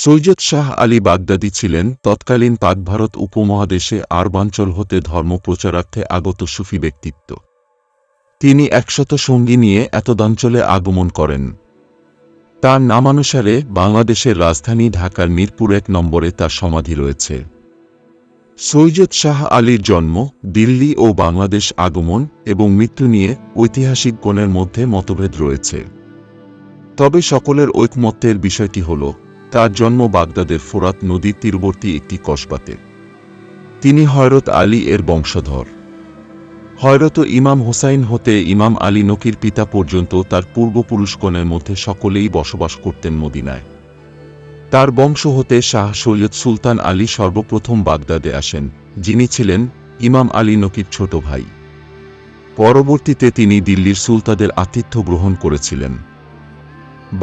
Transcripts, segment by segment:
Syed Shah Ali Baghdadi ছিলেন তৎকালীন পাক ভারত উপমহাদেশে আরবাঞ্চল হতে ধর্ম প্রচারার্থে আগত সুফি ব্যক্তিত্ব। তিনি ১০০ সঙ্গী নিয়ে এতদাঞ্চলে আগমন করেন। তার নামানুসারে বাংলাদেশের রাজধানী ঢাকার মিরপুর ১ নম্বরে তার সমাধি রয়েছে। সৈয়দ শাহ আলীর জন্ম, দিল্লি ও বাংলাদেশ আগমন এবং মৃত্যু নিয়ে ঐতিহাসিকগণের মধ্যে মতভেদ রয়েছে। তবে সকলের ঐকমত্যের বিষয়টি হল, তার জন্ম বাগদাদের ফোরাত নদীর তীরবর্তী একটি কসবাতে। তিনি হযরত আলী এর বংশধর। হযরত ইমাম হুসাইন হতে ইমাম আলী নকির পিতা পর্যন্ত তার পূর্বপুরুষগণের মধ্যে সকলেই বসবাস করতেন মদিনায়। তার বংশ হতে শাহ সৈয়দ সুলতান আলী সর্বপ্রথম বাগদাদে আসেন, যিনি ছিলেন ইমাম আলী নকির ছোট ভাই। পরবর্তীতে তিনি দিল্লির সুলতানদের আতিথ্য গ্রহণ করেছিলেন।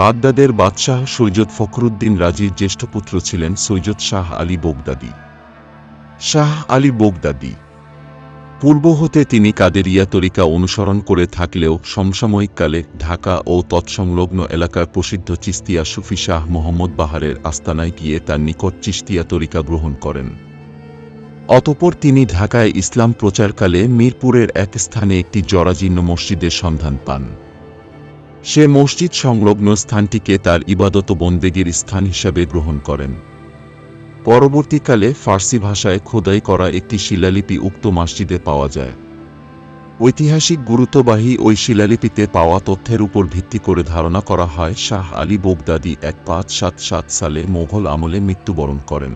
বাগদাদের বাদশাহ সৈয়দ ফখরুদ্দিন রাজির জ্যেষ্ঠ পুত্র ছিলেন সৈয়দ শাহ আলী বগদাদী। শাহ আলী বগদাদী পূর্ব হতে তিনি কাদেরিয়া তরিকা অনুসরণ করে থাকলেও সমসাময়িককালে ঢাকা ও তৎসংলগ্ন এলাকার প্রসিদ্ধ চিশতিয়া সুফি শাহ মোহাম্মদ বাহারের আস্তানায় গিয়ে তার নিকট চিশতিয়া তরিকা গ্রহণ করেন। অতঃপর তিনি ঢাকায় ইসলাম প্রচারকালে মিরপুরের এক স্থানে একটি জরাজীর্ণ মসজিদের সন্ধান পান। সে মসজিদ সংলগ্ন স্থানটিকে তার ইবাদত বন্দেগীর স্থান হিসাবে গ্রহণ করেন। পরবর্তীকালে ফার্সি ভাষায় খোদাই করা একটি শিলালিপি উক্ত মসজিদে পাওয়া যায়। ঐতিহাসিক গুরুত্ববাহী ওই শিলালিপিতে পাওয়া তথ্যের উপর ভিত্তি করে ধারণা করা হয় শাহ আলী বগদাদী 1577 সালে মোগল আমলে মৃত্যুবরণ করেন।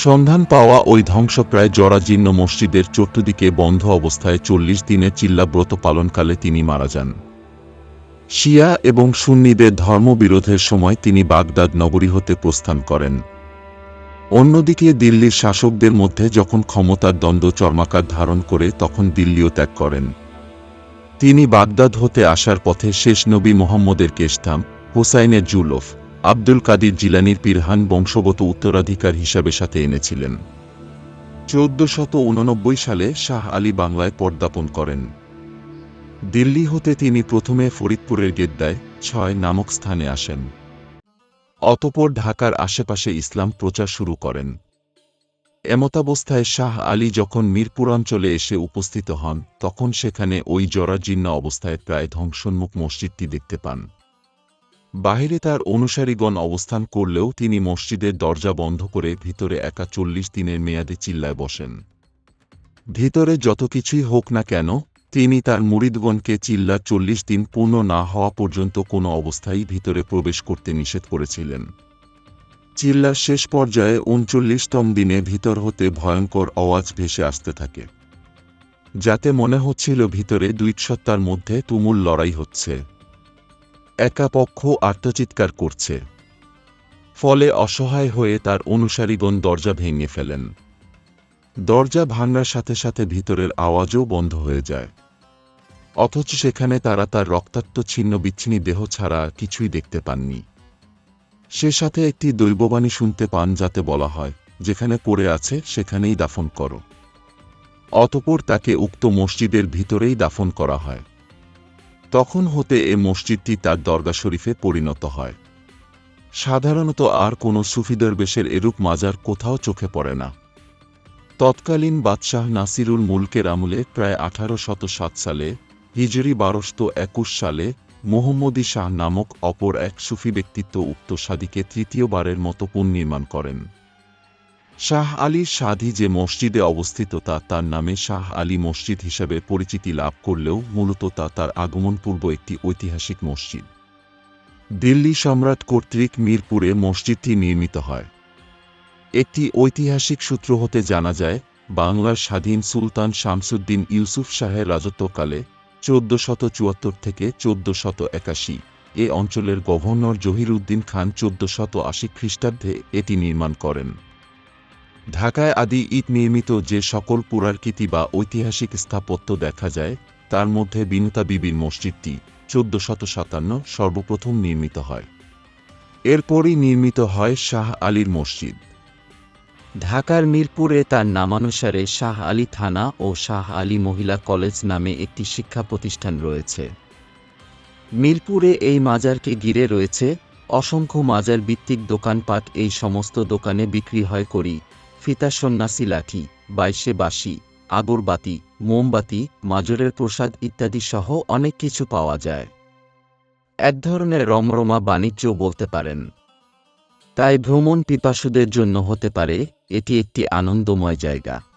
সন্ধান পাওয়া ওই ধ্বংসপ্রায় জরাজীর্ণ মসজিদের চতুর্দিকে বন্ধ অবস্থায় 40 দিনের চিল্লাব্রত পালনকালে তিনি মারা যান। শিয়া এবং সুন্নিদের ধর্মবিরোধের সময় তিনি বাগদাদ নগরী হতে প্রস্থান করেন। অন্যদিকে দিল্লির শাসকদের মধ্যে যখন ক্ষমতার দ্বন্দ্ব চরমাকার ধারণ করে তখন দিল্লিও ত্যাগ করেন। তিনি বাগদাদ হতে আসার পথে শেষ নবী মুহাম্মদের কেশধাম, হুসাইনের জুলফ, আব্দুল কাদির জিলানীর পিরহান বংশগত উত্তরাধিকার হিসাবে সাথে এনেছিলেন। 1489 সালে শাহ আলী বাংলায় পদার্পণ করেন। দিল্লি হতে তিনি প্রথমে ফরিদপুরের গেদ্দায় 6 নামক স্থানে আসেন। অতঃপর ঢাকার আশেপাশে ইসলাম প্রচার শুরু করেন। এমতাবস্থায় শাহ আলী যখন মিরপুর অঞ্চলে এসে উপস্থিত হন, তখন সেখানে ওই জরাজীর্ণ অবস্থায় প্রায় ধ্বংসোন্মুখ মসজিদটি দেখতে পান। বাহিরে তার অনুসারীগণ অবস্থান করলেও তিনি মসজিদের দরজা বন্ধ করে ভিতরে একা 40 দিনের মেয়াদে চিল্লায় বসেন। ভিতরে যত কিছুই হোক না কেন, তিনি তার মুরিদগণকে চিল্লা 40 দিন পূর্ণ না হওয়া পর্যন্ত কোনো অবস্থায় ভিতরে প্রবেশ করতে নিষেধ করেছিলেন। চিল্লার শেষ পর্যায়ে 39তম দিনে ভিতর হতে ভয়ঙ্কর আওয়াজ ভেসে আসতে থাকে, যাতে মনে হচ্ছিল ভিতরে দুই সত্তার মধ্যে তুমুল লড়াই হচ্ছে। একা পক্ষ আর্তচিৎকার করছে। ফলে অসহায় হয়ে তার অনুসারীগণ দরজা ভেঙে ফেলেন। দরজা ভাঙার সাথে সাথে ভিতরের আওয়াজও বন্ধ হয়ে যায়। অথচ সেখানে তারা তার রক্তাক্ত ছিন্ন বিচ্ছিন্ন দেহ ছাড়া কিছুই দেখতে পাননি। সে সাথে একটি দৈববাণী শুনতে পান, যাতে বলা হয়, যেখানে পড়ে আছে সেখানেই দাফন করো। অতঃপর তাকে উক্ত মসজিদের ভিতরেই দাফন করা হয়। তখন হতে এ মসজিদটি তার দরগা শরীফে পরিণত হয়। সাধারণত আর কোনো সুফি দরবেশের এরূপ মাজার কোথাও চোখে পড়ে না। তৎকালীন বাদশাহ নাসিরুল মুলকের আমলে প্রায় 1807 সালে হিজরি 1221 সালে মোহাম্মদী শাহ নামক অপর এক সুফি ব্যক্তিত্ব উক্ত সাদিকে তৃতীয়বারের মতো পুনর্নির্মাণ করেন। শাহ আলীর সাধি যে মসজিদে অবস্থিত তা তার নামে শাহ আলী মসজিদ হিসাবে পরিচিতি লাভ করলেও মূলত তা তার আগমন পূর্ব একটি ঐতিহাসিক মসজিদ। দিল্লি সম্রাট কর্তৃক মিরপুরে মসজিদটি নির্মিত হয়। একটি ঐতিহাসিক সূত্র হতে জানা যায়, বাংলার স্বাধীন সুলতান শামসুদ্দিন ইউসুফ শাহের রাজত্বকালে 1474 থেকে 1481 এ অঞ্চলের গভর্নর জহিরুদ্দিন খান 1480 খ্রিস্টাব্দে এটি নির্মাণ করেন। ঢাকায় আদি ইট নির্মিত যে সকল পুরাকীর্তি বা ঐতিহাসিক স্থাপত্য দেখা যায়, তার মধ্যে বিনুতা বিবির মসজিদটি 1457 সর্বপ্রথম নির্মিত হয়। এরপরই নির্মিত হয় শাহ আলীর মসজিদ। ঢাকার মিরপুরে তার নামানুসারে শাহ আলী থানা ও শাহ আলী মহিলা কলেজ নামে একটি শিক্ষা প্রতিষ্ঠান রয়েছে। মিরপুরে এই মাজারকে ঘিরে রয়েছে অসংখ্য মাজার ভিত্তিক দোকানপাট, এই সমস্ত দোকানে বিক্রি হয় কড়ি, ফিতা, সন্ন্যাসী লাঠি, বাইশে বাঁশি, আগরবাতি, মোমবাতি, মাজরের প্রসাদ ইত্যাদি সহ অনেক কিছু পাওয়া যায়। এক ধরনের রমরমা বাণিজ্য বলতে পারেন। তাই ভ্রমণ পিপাসুদের জন্য হতে পারে এটি একটি আনন্দময় জায়গা।